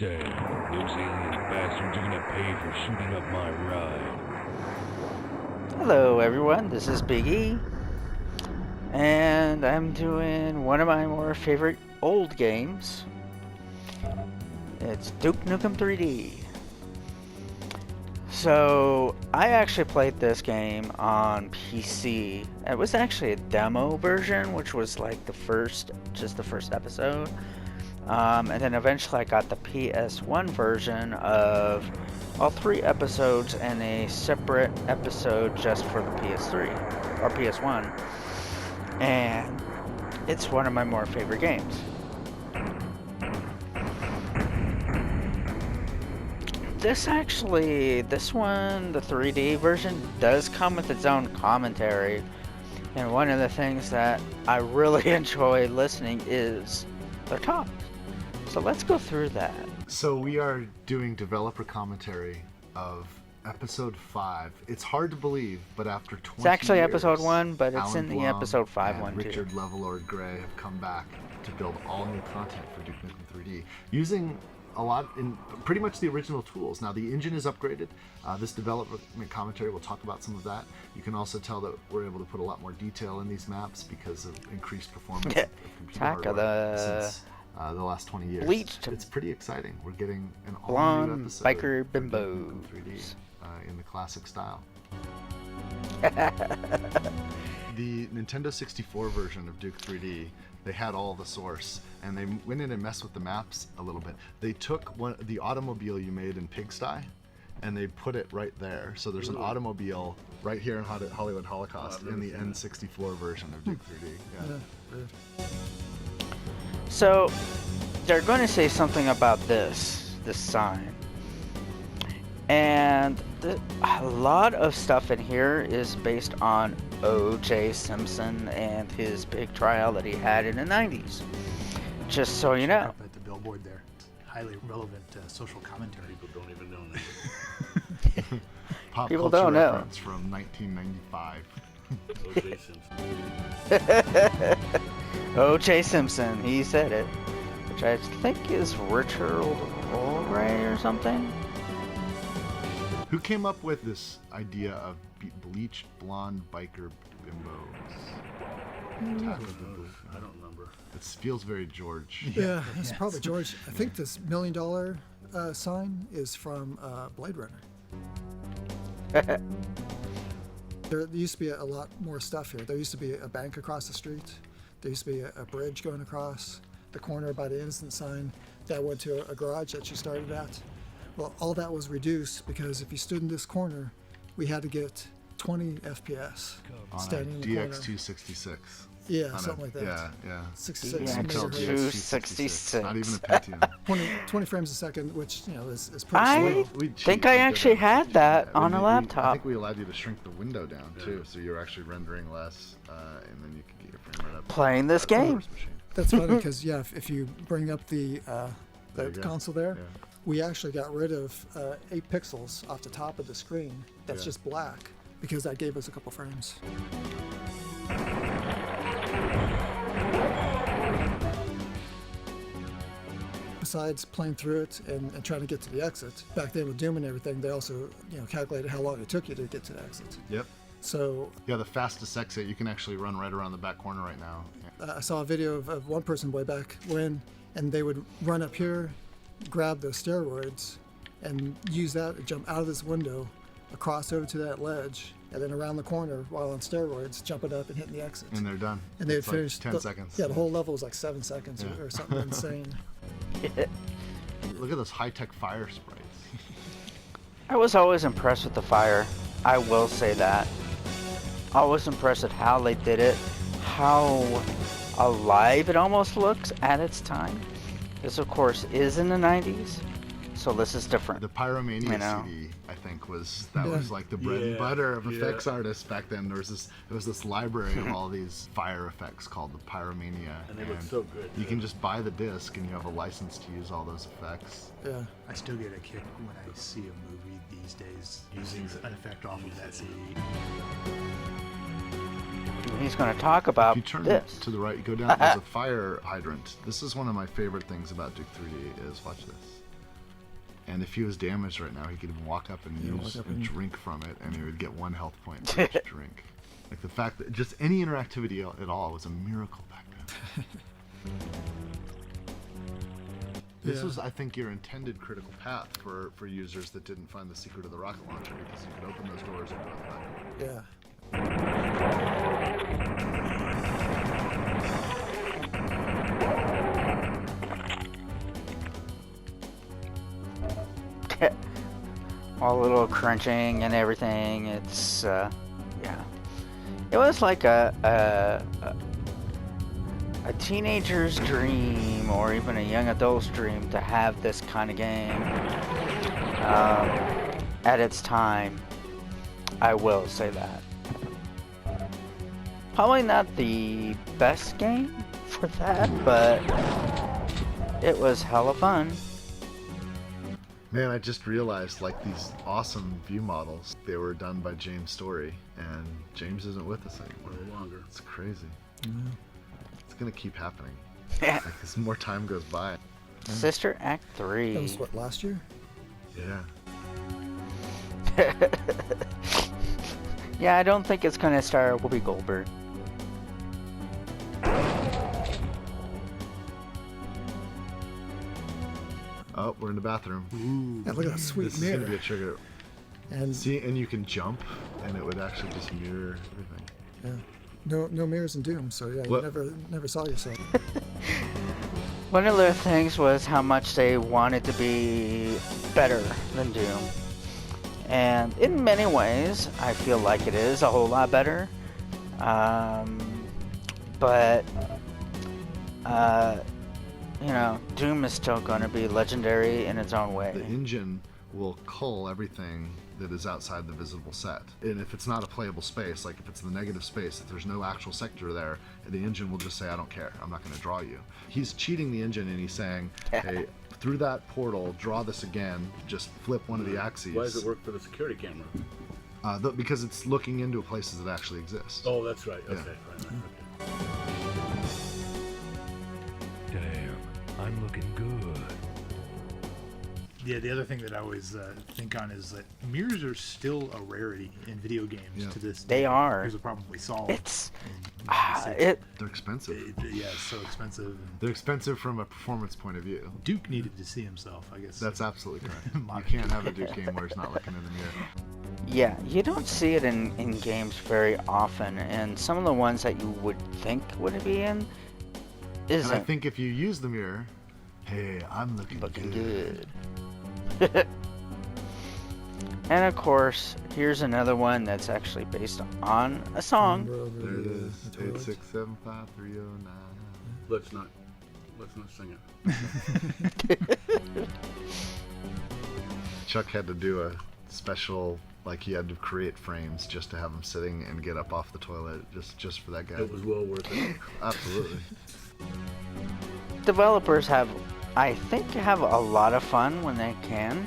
day. Those alien bastards are gonna pay for shooting up my ride. Hello everyone, this is Big E, and I'm doing one of my more favorite old games. It's Duke Nukem 3D. So, I actually played this game on PC. It was actually a demo version, which was like just the first episode. And then eventually I got the PS1 version of all 3 episodes and a separate episode just for the PS3 or PS1. And it's one of my more favorite games. This one, the 3D version, does come with its own commentary. And one of the things that I really enjoy listening is their talk. So let's go through that. So we are doing developer commentary of episode 5. It's hard to believe, but after 20 It's actually years, episode 1, but it's Alan in the Blum episode 5 and one too. Richard Levelord Gray have come back to build all new content for Duke Nukem 3D using a lot in pretty much the original tools. Now the engine is upgraded. This development commentary will talk about some of that. You can also tell that we're able to put a lot more detail in these maps because of increased performance of computer hardware since the last 20 years. Bleached. It's pretty exciting. We're getting an all-new Blonde episode biker of Duke Nukem bimbos. 3D in the classic style. The Nintendo 64 version of Duke 3D, they had all the source, and they went in and messed with the maps a little bit. They took the automobile you made in Pigsty, and they put it right there. So there's an automobile right here in Hollywood Holocaust in the N64 version of Duke 3D. Yeah. So they're going to say something about this sign. And a lot of stuff in here is based on O.J. Simpson and his big trial that he had in the 90s. Just so you know. Up at the billboard there. Highly relevant social commentary. People don't even know that. Pop People culture don't know. reference from 1995. O.J. Simpson. O.J. Simpson, he said it. Which I think is Richard Olray or something. Who came up with this idea of bleached blonde biker bimbos? I don't remember. It feels very George. Yeah, it's probably George. I think this $1 million sign is from Blade Runner. There used to be a lot more stuff here. There used to be a bank across the street. There used to be a bridge going across the corner by the Innocent sign that went to a garage that you started at. Well, all that was reduced because if you stood in this corner, we had to get 20 FPS On standing a in the corner. DX266. Yeah, something like that. Yeah. 66 Yeah, Intel megahertz. DX266. Not even a Pentium. 20 frames a second, which is pretty I slow. think I actually had that on a I laptop. think we allowed you to shrink the window down too, so you're actually rendering less, and then you can get your frame rate up. Playing this game. Machine. That's funny because if you bring up the There you go. console there, Yeah. we actually got rid of 8 pixels off the top of the screen. That's just black because that gave us a couple frames. Besides playing through it and trying to get to the exit, back then with Doom and everything, they also calculated how long it took you to get to the exit. Yep. So Yeah, the fastest exit you can actually run right around the back corner right now. Yeah. I saw a video of one person way back when, and they would run up here, grab the steroids, and use that to jump out of this window, across over to that ledge, and then around the corner while on steroids, jumping up and hitting the exit. And they're done. And they had It's like finished 10 seconds. Yeah, the whole level was like 7 seconds Yeah. or something insane. Look at those high-tech fire sprites. I was always impressed with the fire. I will say that. I was impressed at how they did it, how alive it almost looks at its time. This, of course, is in the 90s, so this is different. The Pyromania I know. CD, I think, was like the bread and butter of effects artists back then. There was this library of all these fire effects called the Pyromania, And they look so good. You can just buy the disc and you have a license to use all those effects. Yeah. I still get a kick when I see a movie these days using an effect off of that CD. He's going to talk If about you turn this. to the right, you go down, there's a fire hydrant. This is one of my favorite things about Duke 3D is, watch this. And if he was damaged right now, he could even walk up and use walk up and and- drink from it, and he would get 1 health point for each drink. Like the fact that just any interactivity at all was a miracle back then. This Yeah. was, I think, your intended critical path for users that didn't find the secret of the rocket launcher, because you could open those doors and go in the back. Yeah. All a little crunching and everything. It's yeah. It was like a teenager's dream, or even a young adult's dream, to have this kind of game at its time. I will say that. Probably not the best game for that, but it was hella fun. Man, I just realized, like, these awesome view models, they were done by James Story, and James isn't with us anymore. No longer. It's crazy. It's gonna keep happening. Yeah. Like, as more time goes by. Sister Act 3. That was what, last year? Yeah. Yeah, I don't think it's gonna star Whoopi Goldberg. Oh, we're in the bathroom. Yeah, look at that sweet This is gonna be mirror. a trigger. And See, and you can jump, and it would actually just mirror everything. yeah, no mirrors in Doom, so yeah, What? you never saw yourself. One of the things was how much they wanted to be better than Doom. And in many ways, I feel like it is a whole lot better. But, you know, Doom is still going to be legendary in its own way. The engine will cull everything that is outside the visible set. And if it's not a playable space, like if it's the negative space, if there's no actual sector there, the engine will just say, I don't care, I'm not going to draw you. He's cheating the engine, and he's saying, hey, through that portal, draw this again, just flip one of the axes. Why does it work for the security camera? Because it's looking into places that actually exist. Oh, that's right. Okay, Yeah. right. Damn, I'm looking good. Yeah, the other thing that I always think on is that mirrors are still a rarity in video games Yeah. to this day. They are. Here's a problem we solved. It's, in 96. They're expensive. Yeah, it's so expensive. And They're expensive from a performance point of view. Duke needed to see himself, I guess. That's absolutely correct. You Modern can't have a Duke game where he's not looking in the mirror. yeah, you don't see it in games very often. And some of the ones that you would think would be in And I isn't think if you use the mirror, hey, I'm looking good. And of course, here's another one that's actually based on a song. Remember over There it the, is. the toilet? 8675309. Let's not sing it. Chuck had to do a special, like he had to create frames just to have him sitting and get up off the toilet, just for that guy. It was well worth it. Absolutely. Developers I think, have a lot of fun when they can.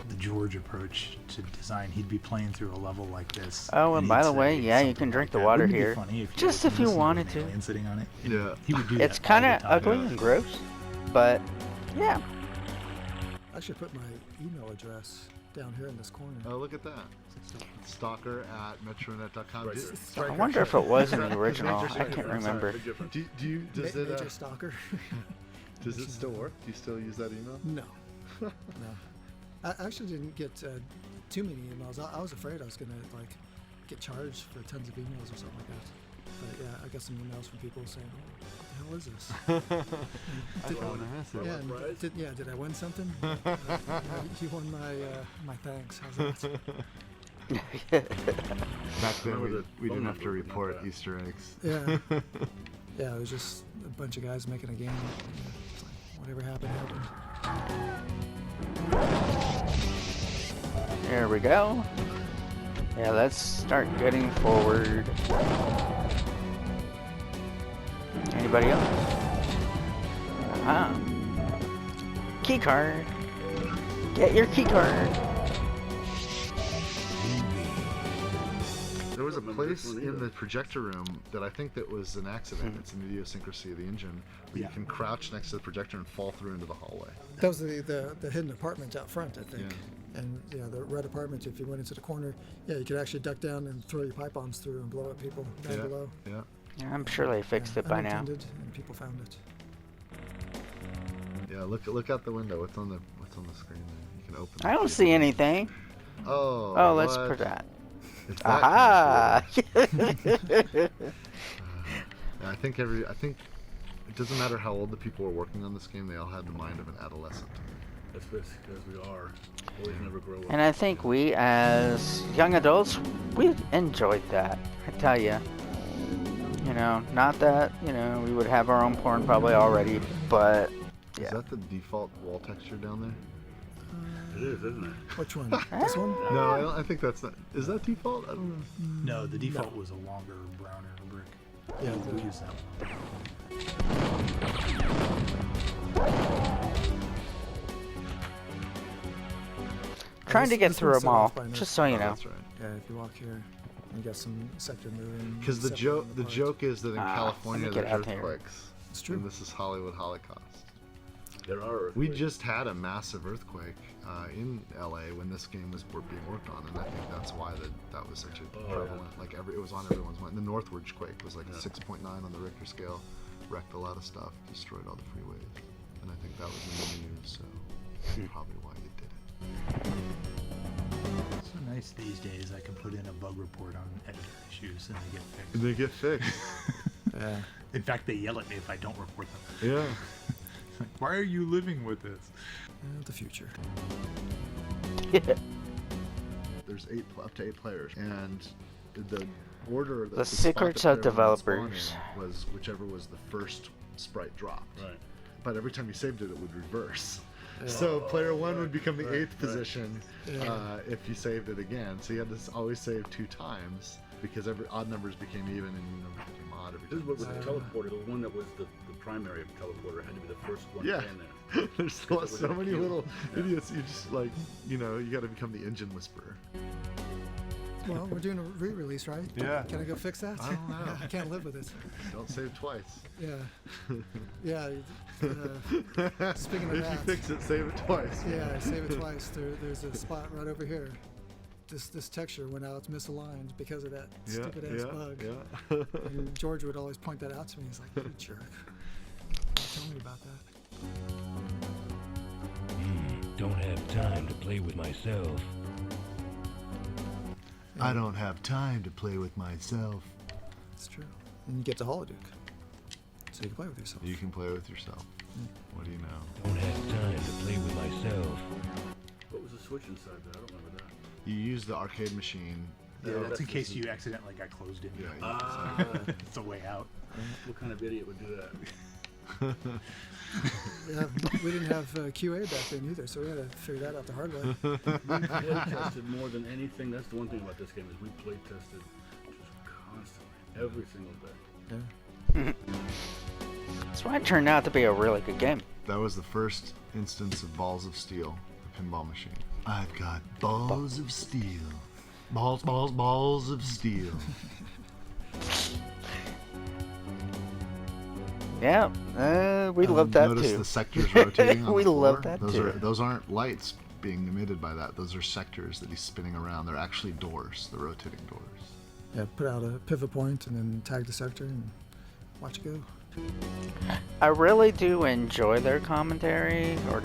the George approach to design. He'd be playing through a level like this. Oh, and he'd by the say way, yeah, you something can drink like the that. water Wouldn't it be here. funny if Just was if you listening to wanted an to. alien sitting on it? Yeah. He would do It's that all kind the of time. ugly yeah. and gross, but yeah. I should put my email address down here in this corner. Oh, look at that. Stalker@metronet.com. Right there. I wonder if it was in the original. I can't Sorry, remember. big difference. Does it Major stalker? does it still work? Do you still use that email? No. No. I actually didn't get too many emails. I was afraid I was going to like get charged for tons of emails or something like that. But yeah, I got some emails from people saying, "Oh, what the hell is this?" Yeah, and did I win something? You won my thanks. How's that? Back then, Remember the we didn't phone have to number, but not report that. Easter eggs. Yeah. Yeah, it was just a bunch of guys making a game. It's like, whatever happened, happened. There we go. Yeah, let's start getting forward. Anybody else? Key card. Get your key card. There was a remember this place one in either. the projector room that I think that was an accident. It's an idiosyncrasy of the engine. Where Yeah. you can crouch next to the projector and fall through into the hallway. That was the hidden apartment out front, I think. Yeah. And yeah, the red apartment, if you went into the corner, yeah, you could actually duck down and throw your pipe bombs through and blow up people down below. Yeah. Yeah, I'm sure they fixed it by now. Unintended, and people found it. Yeah. Look out the window. What's on the screen there? You can open. I the don't keyboard. see anything. Oh. Oh, let's what? put that. It's that Aha! kind of cool. I think it doesn't matter how old the people were working on this game. They all had the mind of an adolescent. That's because we are. Boys never grow up. And I think we, as young adults, we enjoyed that. I tell you. You know, not that, you know, we would have our own porn probably already, but Is yeah. that the default wall texture down there? It is, isn't it? Which one? This one? No, I think that's not. Is that default? I don't know. No, the default was a longer, browner brick. Yeah, We'll the- use that one. Trying to get this through one's them set all, off by just so you Oh, know. that's right. Yeah, if you walk here, you got some sector moving. Because the separating joke apart. is that in Ah, California let me get there's out here. earthquakes. It's true. And this is Hollywood Holocaust. There are. We just had a massive earthquake in LA when this game was being worked on, and I think that's why that was such a Oh, prevalent. Like it was on everyone's mind. The Northward quake was like Yeah. 6.9 on the Richter scale, wrecked a lot of stuff, destroyed all the freeways, and I think that was in the news. So that's probably why you did it. So nice these days. I can put in a bug report on editor issues and they get fixed. And they get fixed. Yeah. In fact, they yell at me if I don't report them. Yeah. Like, why are you living with this? The future. There's up to 8 players, and the order that The spot secrets that of player would spawn developers. in was whichever was the first sprite dropped. Right. But every time you saved it, it would reverse. So player 1 would become the 8th position if you saved it again. So you had to always save 2 times because every odd numbers became even and even numbers became odd every This time. is what was the teleporter. The one that was the primary teleporter had to be the first one Yeah. in there. There's still Because it so was many cute. little Yeah. idiots. You just like, you got to become the engine whisperer. Well, we're doing a re-release, right? Yeah. Can I go fix that? I don't know. I can't live with it. Don't save twice. Yeah. Yeah. Speaking of If you that. fix it, save it twice. Yeah, save it twice. There's a spot right over here. This texture went out misaligned because of that stupid ass bug. Yeah. And George would always point that out to me. He's like, "You jerk! Tell me about that." Don't have time to play with myself. I don't have time to play with myself. It's true. And you get the Holoduke, so you can play with yourself. You can play with yourself. What do you know? Don't have time to play with myself. What was the switch inside there? I don't remember that. You use the arcade machine. Yeah, that's that's in case the- you accidentally got closed in. Yeah. Ah, It's a way out. what kind of idiot would do that? Yeah, we didn't have QA back then either, so we had to figure that out the hard way. We play tested more than anything. That's the one thing about this game is we play tested just constantly, every single day. Yeah. That's why it turned out to be a really good game. That was the first instance of Balls of Steel, the pinball machine. I've got balls of steel. Balls of steel. Yeah, we love that Notice too. the sectors rotating on We the floor? love that those too. Those aren't lights being emitted by that. Those are sectors that he's spinning around. They're actually doors, the rotating doors. Yeah, put out a pivot point and then tag the sector and watch it go. I really do enjoy their commentary or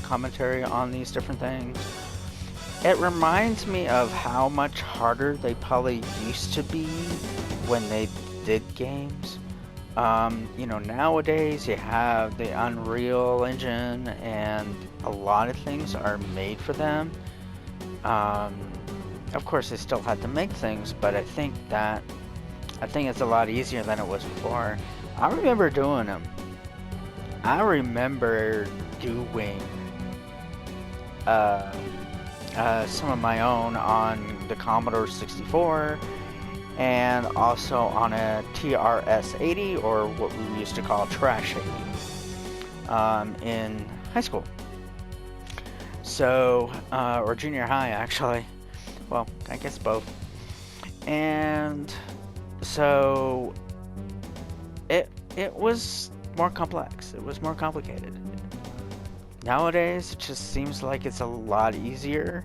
commentary on these different things. It reminds me of how much harder they probably used to be when they did games. Nowadays you have the Unreal Engine and a lot of things are made for them. Of course they still had to make things, but I think it's a lot easier than it was before. I remember doing them. I remember doing some of my own on the Commodore 64 and also on a TRS-80, or what we used to call Trash 80, in high school. So, or junior high actually. Well, I guess both. And so it was more complex. It was more complicated. Nowadays, it just seems like it's a lot easier.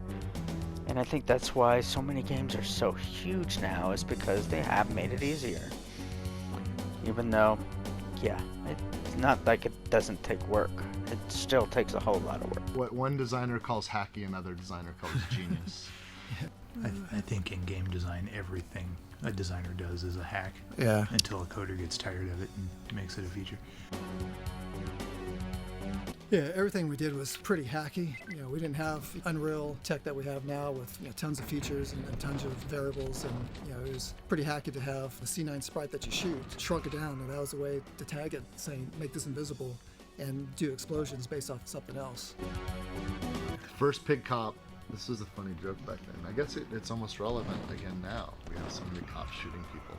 And I think that's why so many games are so huge now, is because they have made it easier. Even though, yeah, it's not like it doesn't take work. It still takes a whole lot of work. What one designer calls hacky, another designer calls genius. I think in game design, everything a designer does is a hack. Yeah. Until a coder gets tired of it and makes it a feature. Yeah, everything we did was pretty hacky. We didn't have Unreal tech that we have now with tons of features and tons of variables, and it was pretty hacky to have a C9 sprite that you shoot, shrunk it down, and that was a way to tag it, saying make this invisible and do explosions based off of something else. First pig cop. This was a funny joke back then. I guess it's almost relevant again now. We have so many cops shooting people.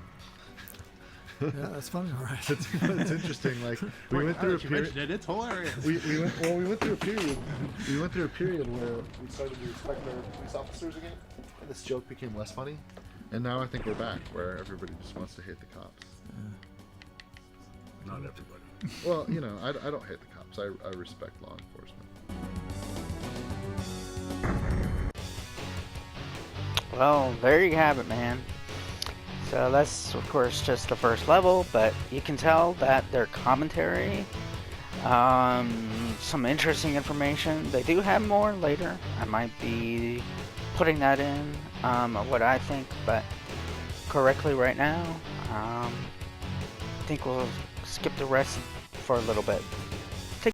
Yeah, that's funny, all right. It's interesting. Like we went through a period. It's hilarious. We went through a period. We went through a period where we started to respect our police officers again, and this joke became less funny. And now I think we're back where everybody just wants to hate the cops. Not everybody. Well, I don't hate the cops. I respect law enforcement. Well, there you have it, man. So that's, of course, just the first level, but you can tell that their commentary, some interesting information. They do have more later. I might be putting that in, what I think, but correctly right now, I think we'll skip the rest for a little bit.